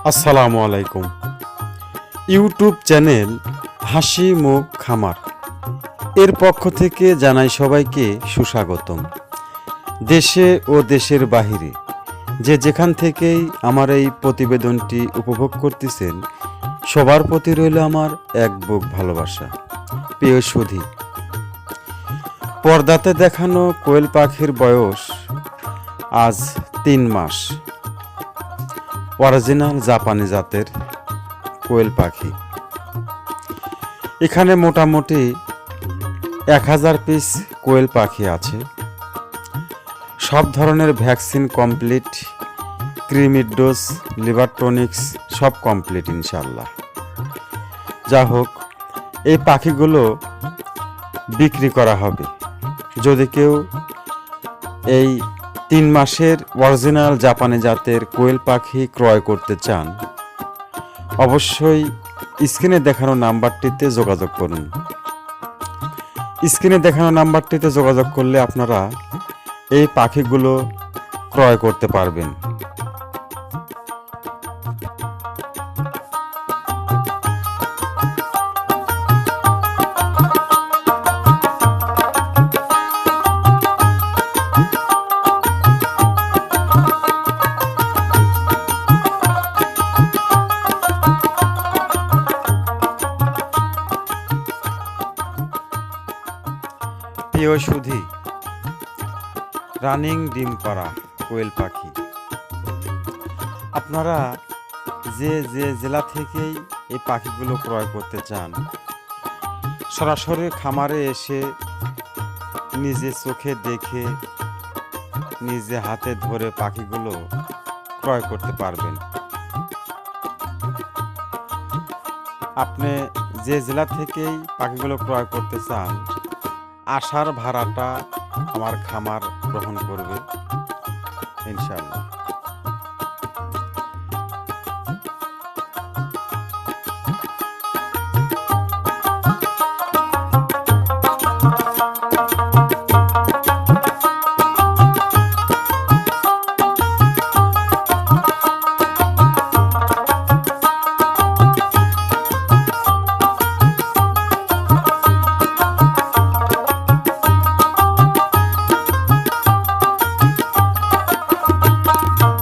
আসসালামু আলাইকুম। YouTube channel হাসি মুখ খামার এর পক্ষ থেকে জানাই সবাইকে সুস্বাগতম। দেশে ও দেশের বাহিরে যে যেখান থেকেই আমার এই প্রতিবেদনটি উপভোগ করতেছেন, সবার প্রতি রইল আমার এক বুক ভালোবাসা। প্রিয় সুধী, পর্দাতে দেখানো কোয়েল পাখির বয়স আজ 3 মাস। অরিজিনাল জাপানি জাতের কোয়েল পাখি। এখানে মোটামুটি 1000 পিস কোয়েল পাখি আছে। সব ধরনের vaccine complete, ক্রিমির dose, liver tonics সব কমপ্লিট ইনশাল্লাহ। যা হোক, এই পাখিগুলো বিক্রি করা হবে। যদি কেউ এই 3 মাসের অরিজিনাল জাপানি জাতের কোয়েল পাখি ক্রয় করতে চান, অবশ্যই স্ক্রিনে দেখানো নাম্বারটিতে যোগাযোগ করুন। স্ক্রিনে দেখানো নাম্বারটিতে যোগাযোগ করলে আপনারা এই পাখিগুলো ক্রয় করতে পারবেন। প্রিয় সুধী, রানিং ডিম পাড়া কোয়েল পাখি, আপনারা যে যে জেলা থেকেই এই পাখিগুলো ক্রয় করতে চান, সরাসরি খামারে এসে নিজে চোখে দেখে নিজে হাতে ধরে পাখিগুলো ক্রয় করতে পারবেন। আপনি যে জেলা থেকেই পাখিগুলো ক্রয় করতে চান, আসার ভাড়াটা আমার খামার গ্রহণ করবে ইনশাআল্লাহ।